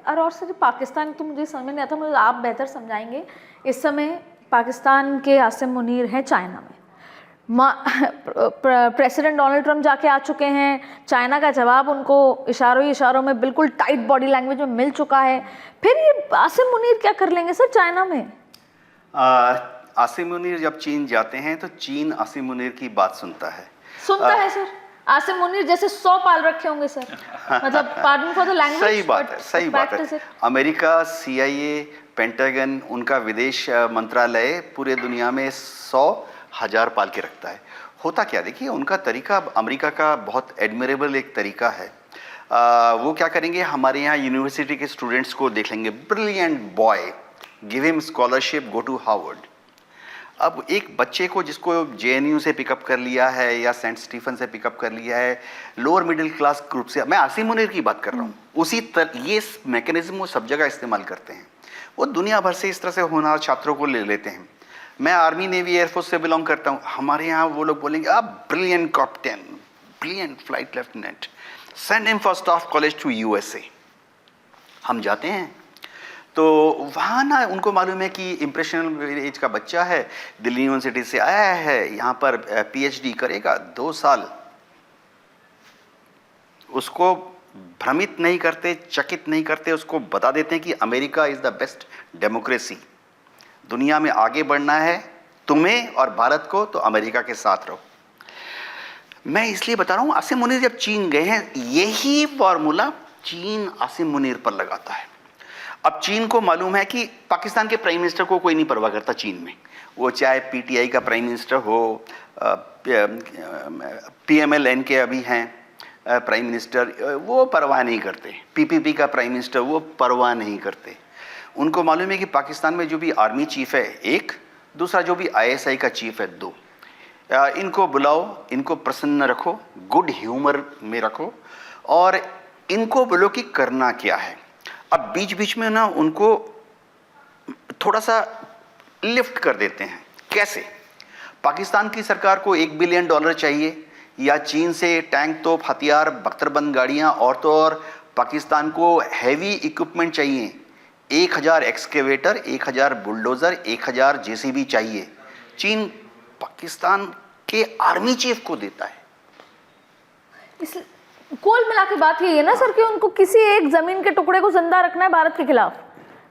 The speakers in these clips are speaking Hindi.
और सिर्फ पाकिस्तान तो मुझे समझ में नहीं आता, मुझे आप बेहतर समझाएंगे। इस समय पाकिस्तान के आसिम मुनीर हैं चाइना में, प्रेसिडेंट डोनाल्ड ट्रंप जाके आ चुके हैं, चाइना का जवाब उनको इशारों ही इशारों में बिल्कुल टाइट बॉडी लैंग्वेज में मिल चुका है। फिर ये आसिम मुनीर क्या कर लेंगे सर चाइना में? आसिम मुनीर जब चीन जाते हैं तो चीन आसिम मुनीर की बात सुनता है है सर। आसिम मुनीर जैसे 100 पाल रखे होंगे सर, मतलब पार्डन फॉर द लैंग्वेज। सही बात है, सही बात है। अमेरिका, CIA, पेंटागन, उनका विदेश मंत्रालय पूरे दुनिया में 100,000 पाल के रखता है। होता क्या, देखिए उनका तरीका अमेरिका का बहुत एडमिरेबल एक तरीका है। वो क्या करेंगे, हमारे यहाँ यूनिवर्सिटी के स्टूडेंट्स को देख लेंगे, brilliant boy, give him scholarship, go to Harvard. अब एक बच्चे को जिसको JNU से पिकअप कर लिया है या सेंट स्टीफन से पिकअप कर लिया है, लोअर मिडिल क्लास ग्रुप से, मैं आसिम मुनीर की बात कर रहा हूँ, उसी ये मैकेनिज्म वो सब जगह इस्तेमाल करते हैं। वो दुनिया भर से इस तरह से होनहार छात्रों को ले लेते हैं। मैं आर्मी, नेवी, एयरफोर्स से बिलोंग करता हूँ। हमारे यहाँ वो लोग बोलेंगे, आप brilliant captain, brilliant flight lieutenant, send him for staff college to USA। हम जाते हैं तो वहाँ ना उनको मालूम है कि इम्प्रेशनल एज का बच्चा है, दिल्ली यूनिवर्सिटी से आया है, यहाँ पर PhD करेगा 2 साल। उसको भ्रमित नहीं करते, चकित नहीं करते, उसको बता देते हैं कि America is the best democracy. दुनिया में आगे बढ़ना है तुम्हें और भारत को, तो अमेरिका के साथ रहो। मैं इसलिए बता रहा हूँ, आसिम मुनीर जब चीन गए हैं, यही फॉर्मूला चीन आसिम मुनीर पर लगाता है। अब चीन को मालूम है कि पाकिस्तान के प्राइम मिनिस्टर को कोई नहीं परवाह करता चीन में, वो चाहे PTI का प्राइम मिनिस्टर हो, PMLN के अभी हैं प्राइम मिनिस्टर, वो परवाह नहीं करते, PPP का प्राइम मिनिस्टर, वो परवाह नहीं करते। उनको मालूम है कि पाकिस्तान में जो भी आर्मी चीफ है 1, दूसरा जो भी ISI का चीफ है 2, इनको बुलाओ, इनको प्रसन्न रखो, गुड ह्यूमर में रखो और इनको बोलो कि करना क्या है। अब बीच बीच में ना उनको थोड़ा सा लिफ्ट कर देते हैं। कैसे? पाकिस्तान की सरकार को $1 बिलियन चाहिए, या चीन से टैंक, तोप, हथियार, बख्तरबंद गाड़ियां, और तो और पाकिस्तान को हैवी इक्विपमेंट चाहिए, 1000 एक्सकेवेटर, 1000 बुलडोज़र, 1000 JCB चाहिए। चीन पाकिस्तान के आर्मी चीफ को देता है। कुल मिला के बात यही है ना सर कि उनको किसी एक जमीन के टुकड़े को जिंदा रखना है भारत के खिलाफ,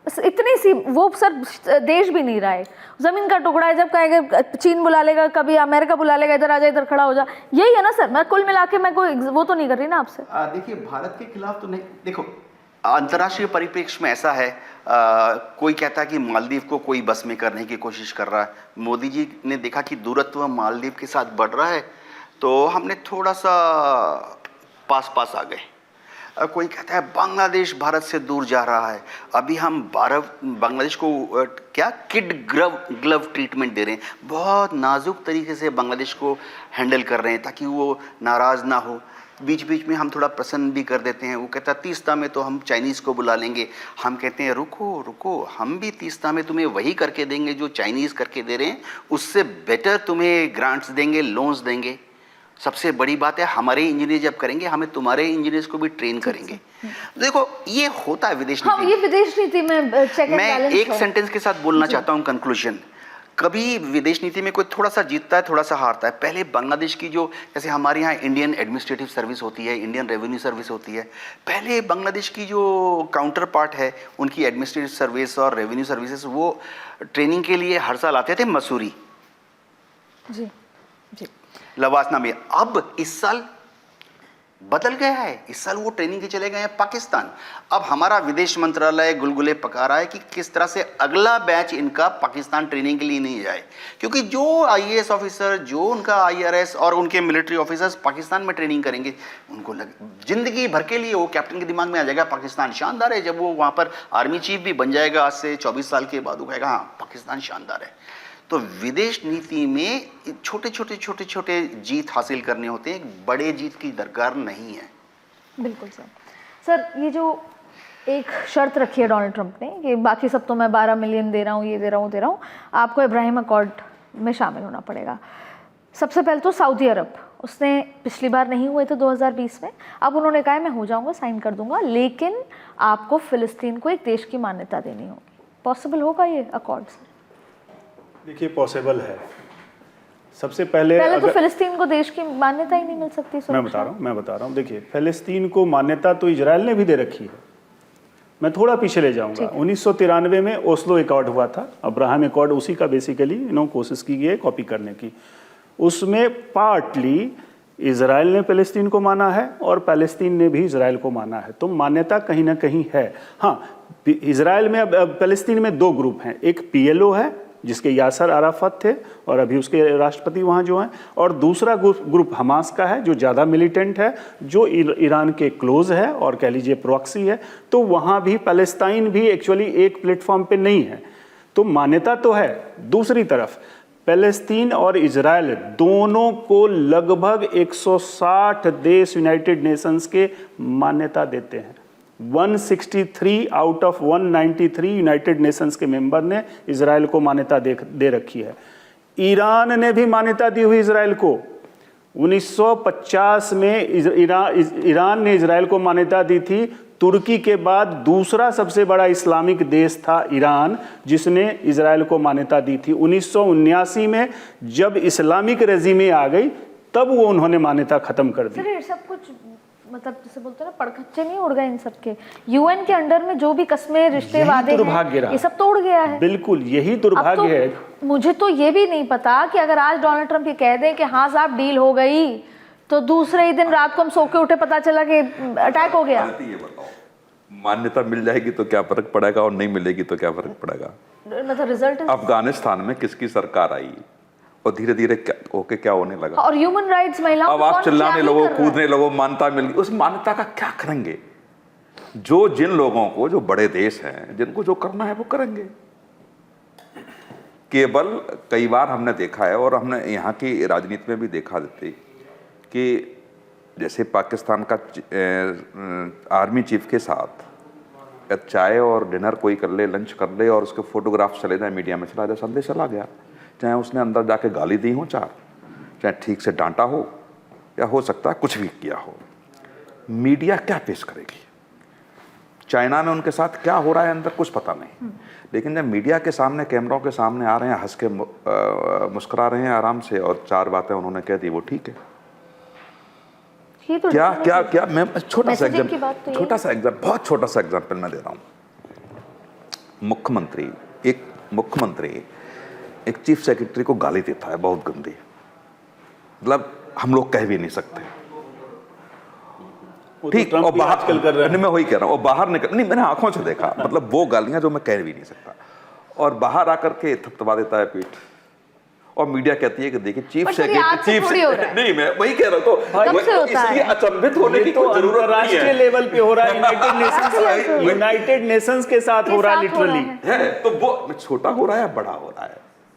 बस इतनी सी। वो सर देश भी नहीं रहा है, जमीन का टुकड़ा है। जब कहेगा चीन बुला लेगा, कभी अमेरिका बुला लेगा, इधर आ जा, इधर खड़ा हो जा, यही है ना सर। मैं कुल मिला के मैं कोई वो तो नहीं कर रही ना आपसे। देखिए भारत के खिलाफ तो नहीं, देखो अंतर्राष्ट्रीय परिप्रेक्ष्य में ऐसा है, कोई कहता है कि मालदीव को कोई बस में करने की कोशिश कर रहा है। मोदी जी ने देखा कि दूरत्व मालदीव के साथ बढ़ रहा है, तो हमने थोड़ा सा पास आ गए। कोई कहता है बांग्लादेश भारत से दूर जा रहा है, अभी हम बांग्लादेश को क्या किड ग्लव ट्रीटमेंट दे रहे हैं, बहुत नाजुक तरीके से बांग्लादेश को हैंडल कर रहे हैं ताकि वो नाराज़ ना हो। बीच बीच में हम थोड़ा प्रसन्न भी कर देते हैं। वो कहता है तीस्ता में तो हम चाइनीज़ को बुला लेंगे, हम कहते हैं रुको, हम भी तीस्ता में तुम्हें वही करके देंगे जो चाइनीज़ करके दे रहे हैं, उससे बेटर तुम्हें ग्रांट्स देंगे, लोन्स देंगे। सबसे बड़ी बात है, हमारे इंजीनियर जब करेंगे, हमें तुम्हारे इंजीनियर्स को भी ट्रेन करेंगे। देखो ये होता है विदेश नीति। ये विदेश नीति में मैं एक सेंटेंस के साथ बोलना चाहता हूँ कंक्लूजन। कभी विदेश नीति में कोई थोड़ा सा जीतता है, थोड़ा सा हारता है। पहले बांग्लादेश की जो, जैसे हमारे यहाँ इंडियन एडमिनिस्ट्रेटिव सर्विस होती है, इंडियन रेवेन्यू सर्विस होती है, पहले बांग्लादेश की जो काउंटर पार्ट है उनकी एडमिनिस्ट्रेटिव सर्विस और रेवेन्यू सर्विसेज, वो ट्रेनिंग के लिए हर साल आते थे मसूरी, जी लवासना में। अब इस साल बदल गया है, इस साल वो ट्रेनिंग के चले गए हैं पाकिस्तान। अब हमारा विदेश मंत्रालय गुलगुले पका रहा है कि किस तरह से अगला बैच इनका पाकिस्तान ट्रेनिंग के लिए नहीं जाए, क्योंकि जो IAS ऑफिसर, जो उनका IRS और उनके मिलिट्री ऑफिसर्स पाकिस्तान में ट्रेनिंग करेंगे, उनको जिंदगी भर के लिए वो कैप्टन के दिमाग में आ जाएगा पाकिस्तान शानदार है। जब वो वहाँ पर आर्मी चीफ भी बन जाएगा आज से 24 साल के बाद, वो कहेगा हाँ पाकिस्तान शानदार है। तो विदेश नीति में छोटे जीत हासिल करने होते हैं, बड़े जीत की दरकार नहीं है। बिल्कुल सर, ये जो एक शर्त रखी है डोनाल्ड ट्रंप ने कि बाकी सब तो मैं 12 मिलियन दे रहा हूँ, ये दे रहा हूँ, आपको इब्राहिम अकॉर्ड में शामिल होना पड़ेगा। सबसे पहले तो सऊदी अरब उसने पिछली बार नहीं हुए थे 2020 में, अब उन्होंने कहा है मैं हो जाऊंगा, साइन कर दूंगा, लेकिन आपको फिलिस्तीन को एक देश की मान्यता देनी होगी। पॉसिबल होगा ये अकॉर्ड से? देखिए पॉसिबल है। सबसे पहले तो फिलिस्तीन को देश की मान्यता ही नहीं मिल सकती। मैं बता रहा हूँ देखिए, फिलिस्तीन को मान्यता तो इजराइल ने भी दे रखी है। मैं थोड़ा पीछे ले जाऊंगा। 1993 में ओस्लो अकॉर्ड हुआ था, अब्राहम अकॉर्ड, उसी का बेसिकली कोशिश की गई है कॉपी करने की। उसमें पार्टली इजराइल ने फिलिस्तीन को माना है और पैलेस्तीन ने भी इजराइल को माना है, तो मान्यता कहीं ना कहीं है। हाँ, इजराइल में अब फिलिस्तीन में 2 ग्रुप हैं, एक PLO है जिसके यासर अराफत थे और अभी उसके राष्ट्रपति वहाँ जो हैं, और दूसरा ग्रुप हमास का है जो ज़्यादा मिलिटेंट है, जो ईरान के क्लोज है और कह लीजिए प्रॉक्सी है। तो वहाँ भी पैलेस्टाइन भी एक्चुअली एक प्लेटफॉर्म पे नहीं है, तो मान्यता तो है। दूसरी तरफ पैलेस्तीन और इजराइल दोनों को लगभग 160 देश यूनाइटेड नेशंस के मान्यता देते हैं। 163 आउट ऑफ 193 यूनाइटेड नेशंस के मेंबर ने इजराइल को मान्यता दे रखी है। ईरान ने भी मान्यता दी हुई इजराइल को। 1950 में ईरान ने इजराइल को मान्यता दी थी। तुर्की के बाद दूसरा सबसे बड़ा इस्लामिक देश था ईरान, जिसने इजराइल को मान्यता दी थी। 1979 में जब इस्लामिक रेजिमे आ गई तब वो उन्होंने मान्यता खत्म कर दी। सर सब कुछ मतलब जैसे बोलते हैं ना, पड़खच्चे नहीं उड़ गए इन सब के। UN के अंडर में जो भी कस्में, रिश्ते, वादे हैं, ये सब तो उड़ गया है। बिल्कुल यही दुर्भाग्य है। मुझे तो ये भी नहीं पता कि अगर आज डोनाल्ड ट्रंप ये कह दें कि हाँ साहब डील हो गई, तो दूसरे ही दिन रात को हम सो के उठे पता चला कि अटैक हो गया। ये बताओ, मान्यता मिल जाएगी तो क्या फर्क पड़ेगा और नहीं मिलेगी तो क्या फर्क पड़ेगा? मतलब रिजल्ट अफगानिस्तान में किसकी सरकार आई और धीरे धीरे होके क्या होने लगा, और ह्यूमन राइट्स, महिलाओं अब आप चिल्लाने लगो, कूदने लगो, मान्यता मिल गई। उस मान्यता का क्या करेंगे? जो जिन लोगों को, जो बड़े देश हैं जिनको जो करना है वो करेंगे। केवल कई बार हमने देखा है और हमने यहाँ की राजनीति में भी देखा देते कि जैसे पाकिस्तान का आर्मी चीफ के साथ चाय और डिनर कोई कर ले, लंच कर ले और उसके फोटोग्राफ चले जाए, मीडिया में चला जाए, संदेश चला गया। चाहे उसने अंदर जाके गाली दी हो 4, चाहे ठीक से डांटा हो, या हो सकता है कुछ भी किया हो, मीडिया क्या पेश करेगी? चाइना में उनके साथ क्या हो रहा है अंदर कुछ पता नहीं, लेकिन जब मीडिया के सामने, कैमरों के सामने आ रहे हैं, हंस के मुस्कुरा रहे हैं आराम से और 4 बातें उन्होंने कह दी, वो ठीक है। तो क्या क्या क्या मैं छोटा सा एग्जाम्पल, बहुत छोटा सा एग्जाम्पल मैं दे रहा हूँ। मुख्यमंत्री एक चीफ सेक्रेटरी को गाली देता है बहुत गंदी, मतलब हम लोग कह भी नहीं सकते, ठीक, और बाहर कर रहे हैं, मैं वही कह रहा हूँ, और बाहर निकल नहीं, मैंने आंखों से देखा, मतलब वो गालियां जो मैं कह भी नहीं सकता, और बाहर आकर के थपथपा देता है पीठ, और मीडिया कहती है कि देखिए चीफ सेक्रेटरी, नहीं मैं वही कह रहा हूँ, तो इसलिए अचंभित होने की कोई जरूरत नहीं है। राष्ट्रीय लेवल पे हो रहा है, यूनाइटेड नेशंस के साथ हो रहा है, लिटरली है, तो वो छोटा हो रहा है या बड़ा हो रहा है?